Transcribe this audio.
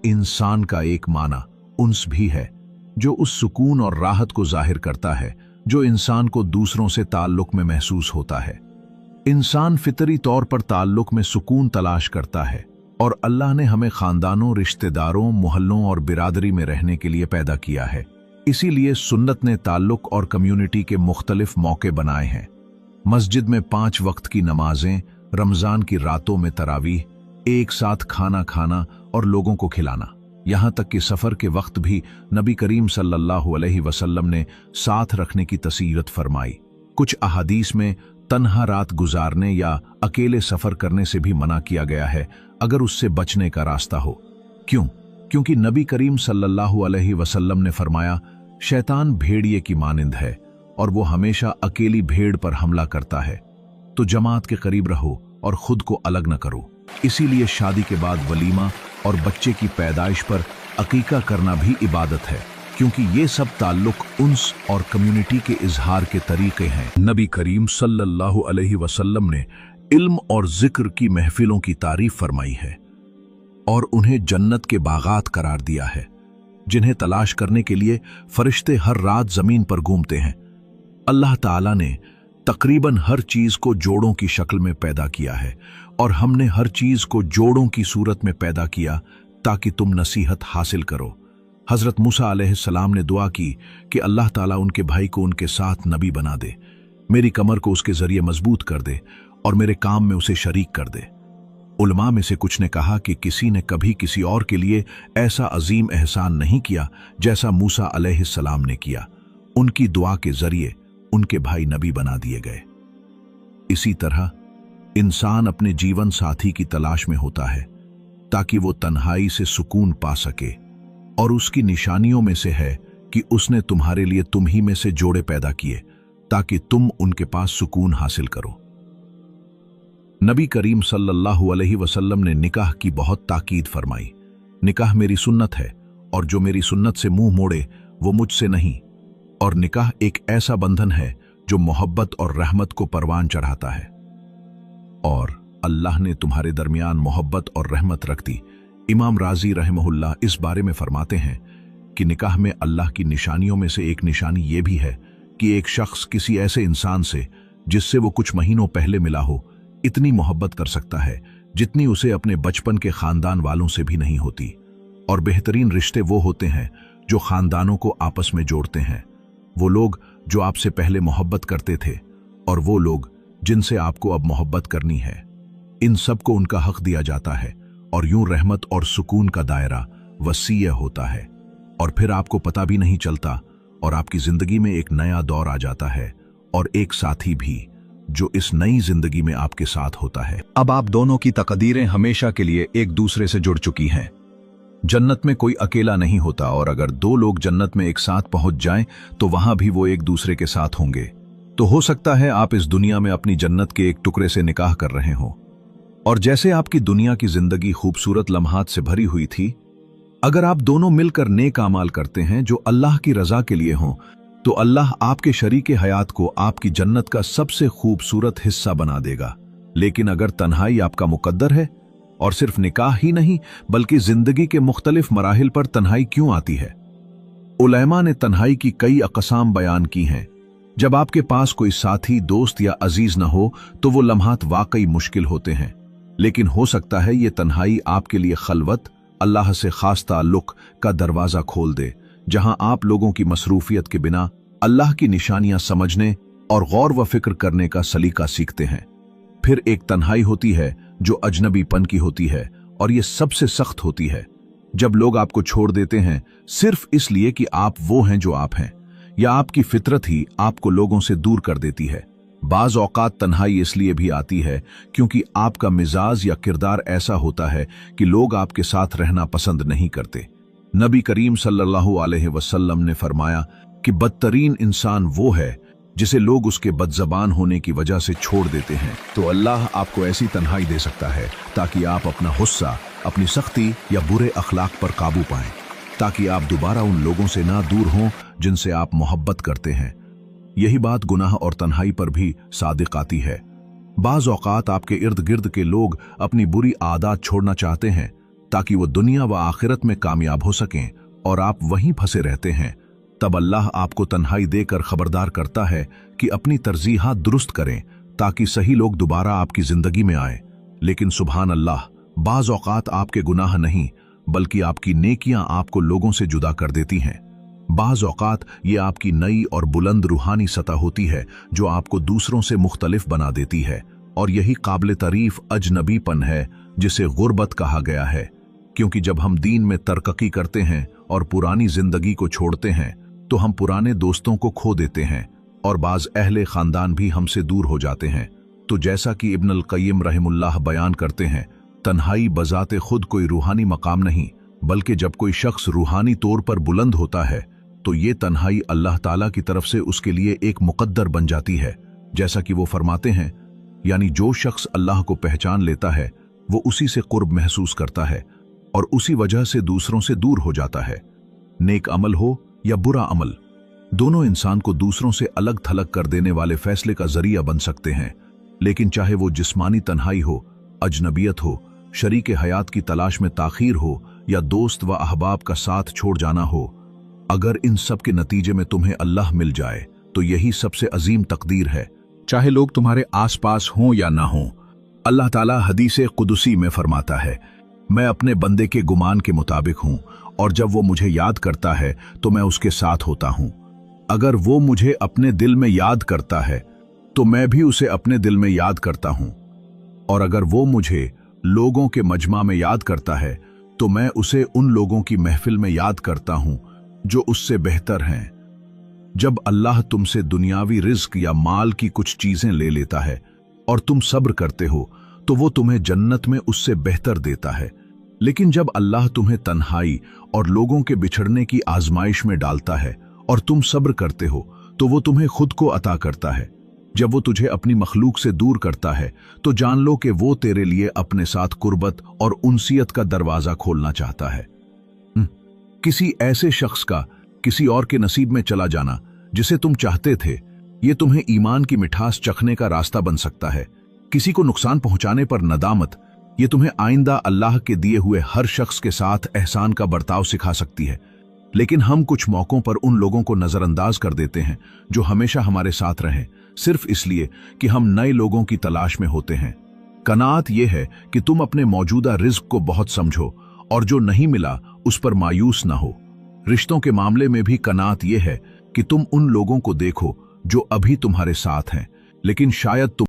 इंसान का एक माना उन्स भी है, जो उस सुकून और राहत को जाहिर करता है जो इंसान को दूसरों से ताल्लुक में महसूस होता है। इंसान फितरी तौर पर ताल्लुक में सुकून तलाश करता है और अल्लाह ने हमें खानदानों, रिश्तेदारों, मोहल्लों और बिरादरी में रहने के लिए पैदा किया है। इसीलिए सुन्नत ने ताल्लुक और कम्युनिटी के मुख्तलिफ मौके बनाए हैं। मस्जिद में 5 वक्त की नमाजें, रमजान की रातों में तरावीह, एक साथ खाना खाना और लोगों को खिलाना, यहाँ तक कि सफ़र के वक्त भी नबी करीम सल्लल्लाहु अलैहि वसल्लम ने साथ रखने की तसीरत फरमाई। कुछ अहादीस में तन्हा रात गुजारने या अकेले सफ़र करने से भी मना किया गया है अगर उससे बचने का रास्ता हो। क्यों? क्योंकि नबी करीम सल्लल्लाहु अलैहि वसल्लम ने फरमाया, शैतान भेड़िए की मानिंद है और वो हमेशा अकेली भेड़ पर हमला करता है, तो जमात के करीब रहो और खुद को अलग न करो। इसीलिए शादी के बाद वलीमा और बच्चे की पैदाइश पर अकीका करना भी इबादत है, क्योंकि ये सब ताल्लुक उन्स और कम्युनिटी के इजहार के तरीके हैं। नबी करीम सल्लल्लाहु अलैहि वसल्लम ने इल्म और जिक्र की महफिलों की तारीफ फरमाई है और उन्हें जन्नत के बागात करार दिया है, जिन्हें तलाश करने के लिए फरिश्ते हर रात जमीन पर घूमते हैं। अल्लाह ताला ने तकरीबन हर चीज को जोड़ों की शक्ल में पैदा किया है और हमने हर चीज को जोड़ों की सूरत में पैदा किया ताकि तुम नसीहत हासिल करो। हजरत मूसा अलैहिस्सलाम ने दुआ की कि अल्लाह ताला उनके भाई को उनके साथ नबी बना दे, मेरी कमर को उसके जरिए मजबूत कर दे और मेरे काम में उसे शरीक कर दे। उलमा में से कुछ ने कहा कि किसी ने कभी किसी और के लिए ऐसा अजीम एहसान नहीं किया जैसा मूसा अलैहिस्सलाम ने किया। उनकी दुआ के जरिए उनके भाई नबी बना दिए गए। इसी तरह इंसान अपने जीवन साथी की तलाश में होता है ताकि वो तन्हाई से सुकून पा सके, और उसकी निशानियों में से है कि उसने तुम्हारे लिए तुम ही में से जोड़े पैदा किए ताकि तुम उनके पास सुकून हासिल करो। नबी करीम सल्लल्लाहु अलैहि वसल्लम ने निकाह की बहुत ताकीद फरमाई। निकाह मेरी सुन्नत है और जो मेरी सुन्नत से मुंह मोड़े वो मुझसे नहीं। और निकाह एक ऐसा बंधन है जो मोहब्बत और रहमत को परवान चढ़ाता है, और अल्लाह ने तुम्हारे दरमियान मोहब्बत और रहमत रख दी। इमाम राजी रहमहुल्लाह इस बारे में फरमाते हैं कि निकाह में अल्लाह की निशानियों में से एक निशानी ये भी है कि एक शख्स किसी ऐसे इंसान से जिससे वो कुछ महीनों पहले मिला हो इतनी मोहब्बत कर सकता है जितनी उसे अपने बचपन के खानदान वालों से भी नहीं होती। और बेहतरीन रिश्ते वो होते हैं जो खानदानों को आपस में जोड़ते हैं। वो लोग जो आपसे पहले मोहब्बत करते थे और वो लोग जिनसे आपको अब मोहब्बत करनी है, इन सब को उनका हक दिया जाता है और यूं रहमत और सुकून का दायरा वसीय होता है, और फिर आपको पता भी नहीं चलता और आपकी जिंदगी में एक नया दौर आ जाता है और एक साथी भी जो इस नई जिंदगी में आपके साथ होता है। अब आप दोनों की तकदीरें हमेशा के लिए एक दूसरे से जुड़ चुकी हैं। जन्नत में कोई अकेला नहीं होता, और अगर 2 लोग जन्नत में एक साथ पहुंच जाएं तो वहां भी वो एक दूसरे के साथ होंगे। तो हो सकता है आप इस दुनिया में अपनी जन्नत के एक टुकड़े से निकाह कर रहे हो, और जैसे आपकी दुनिया की जिंदगी खूबसूरत लम्हात से भरी हुई थी, अगर आप दोनों मिलकर नेक आमाल करते हैं जो अल्लाह की रजा के लिए हों, तो अल्लाह आपके शरीके हयात को आपकी जन्नत का सबसे खूबसूरत हिस्सा बना देगा। लेकिन अगर तन्हाई आपका मुकद्दर है, और सिर्फ निकाह ही नहीं बल्कि जिंदगी के मुख्तलिफ मराहिल पर तन्हाई क्यों आती है? उलैमा ने तन्हाई की कई अक़साम बयान की हैं। जब आपके पास कोई साथी, दोस्त या अजीज न हो तो वो लम्हात वाकई मुश्किल होते हैं, लेकिन हो सकता है ये तन्हाई आपके लिए खलवत, अल्लाह से खास ताल्लुक का दरवाजा खोल दे, जहां आप लोगों की मसरूफियत के बिना अल्लाह की निशानियां समझने और गौर व फिक्र करने का सलीका सीखते हैं। फिर एक तन्हाई होती है जो अजनबीपन की होती है, और ये सबसे सख्त होती है जब लोग आपको छोड़ देते हैं सिर्फ इसलिए कि आप वो हैं जो आप हैं, या आपकी फितरत ही आपको लोगों से दूर कर देती है। बाज औकात तन्हाई इसलिए भी आती है क्योंकि आपका मिजाज या किरदार ऐसा होता है कि लोग आपके साथ रहना पसंद नहीं करते। नबी करीम सल्लल्लाहु अलैहि वसल्लम ने फरमाया कि बदतरीन इंसान वो है जिसे लोग उसके बदजबान होने की वजह से छोड़ देते हैं। तो अल्लाह आपको ऐसी तन्हाई दे सकता है ताकि आप अपना गुस्सा, अपनी सख्ती या बुरे अखलाक पर काबू पाएं, ताकि आप दोबारा उन लोगों से ना दूर हों जिनसे आप मोहब्बत करते हैं। यही बात गुनाह और तन्हाई पर भी सादिक आती है। बाज औकात आपके इर्द गिर्द के लोग अपनी बुरी आदत छोड़ना चाहते हैं ताकि वो दुनिया व आखिरत में कामयाब हो सकें और आप वहीं फंसे रहते हैं, तब अल्लाह आपको तन्हाई देकर खबरदार करता है कि अपनी तरजीहात दुरुस्त करें ताकि सही लोग दोबारा आपकी जिंदगी में आए। लेकिन सुभान अल्लाह, बाज़ औक़ात आपके गुनाह नहीं बल्कि आपकी नेकियां आपको लोगों से जुदा कर देती हैं। बाज़ औक़ात ये आपकी नई और बुलंद रूहानी सतह होती है जो आपको दूसरों से मुख्तलिफ बना देती है, और यही काबिल तारीफ अजनबीपन है जिसे गुर्बत कहा गया है। क्योंकि जब हम दीन में तरक्की करते हैं और पुरानी जिंदगी को छोड़ते हैं तो हम पुराने दोस्तों को खो देते हैं और बाज़ अहले खानदान भी हमसे दूर हो जाते हैं। तो जैसा कि इब्न अल क़य्यिम रहमुल्लाह बयान करते हैं, तन्हाई बजाते खुद कोई रूहानी मकाम नहीं, बल्कि जब कोई शख्स रूहानी तौर पर बुलंद होता है तो ये तन्हाई अल्लाह ताला की तरफ से उसके लिए एक मुकद्दर बन जाती है। जैसा कि वो फरमाते हैं, यानी जो शख्स अल्लाह को पहचान लेता है वो उसी से कुर्ब महसूस करता है और उसी वजह से दूसरों से दूर हो जाता है। नेक अमल हो या बुरा अमल, दोनों इंसान को दूसरों से अलग थलग कर देने वाले फैसले का जरिया बन सकते हैं। लेकिन चाहे वो जिस्मानी तन्हाई हो, अजनबियत हो, शरीक हयात की तलाश में ताखीर हो या दोस्त व अहबाब का साथ छोड़ जाना हो, अगर इन सब के नतीजे में तुम्हें अल्लाह मिल जाए तो यही सबसे अजीम तकदीर है, चाहे लोग तुम्हारे आसपास हों या ना हों। अल्लाह ताला हदीसे कुदसी में फरमाता है, मैं अपने बंदे के गुमान के मुताबिक हूं और जब वो मुझे याद करता है तो मैं उसके साथ होता हूं। अगर वो मुझे अपने दिल में याद करता है तो मैं भी उसे अपने दिल में याद करता हूं, और अगर वो मुझे लोगों के मजमा में याद करता है तो मैं उसे उन लोगों की महफिल में याद करता हूं जो उससे बेहतर हैं। जब अल्लाह तुमसे दुनियावी रिज्क या माल की कुछ चीजें ले लेता है और तुम सब्र करते हो तो वो तुम्हें जन्नत में उससे बेहतर देता है। लेकिन जब अल्लाह तुम्हें तन्हाई और लोगों के बिछड़ने की आजमाइश में डालता है और तुम सब्र करते हो तो वो तुम्हें खुद को अता करता है। जब वो तुझे अपनी मखलूक से दूर करता है तो जान लो कि वो तेरे लिए अपने साथ कुर्बत और उनसियत का दरवाजा खोलना चाहता है। किसी ऐसे शख्स का किसी और के नसीब में चला जाना जिसे तुम चाहते थे, ये तुम्हें ईमान की मिठास चखने का रास्ता बन सकता है। किसी को नुकसान पहुंचाने पर नदामत, ये तुम्हें आइंदा अल्लाह के दिए हुए हर शख्स के साथ एहसान का बर्ताव सिखा सकती है। लेकिन हम कुछ मौकों पर उन लोगों को नजरअंदाज कर देते हैं जो हमेशा हमारे साथ रहें, सिर्फ इसलिए कि हम नए लोगों की तलाश में होते हैं। कनात यह है कि तुम अपने मौजूदा रिज्क को बहुत समझो और जो नहीं मिला उस पर मायूस ना हो। रिश्तों के मामले में भी कनात यह है कि तुम उन लोगों को देखो जो अभी तुम्हारे साथ हैं, लेकिन शायद तुम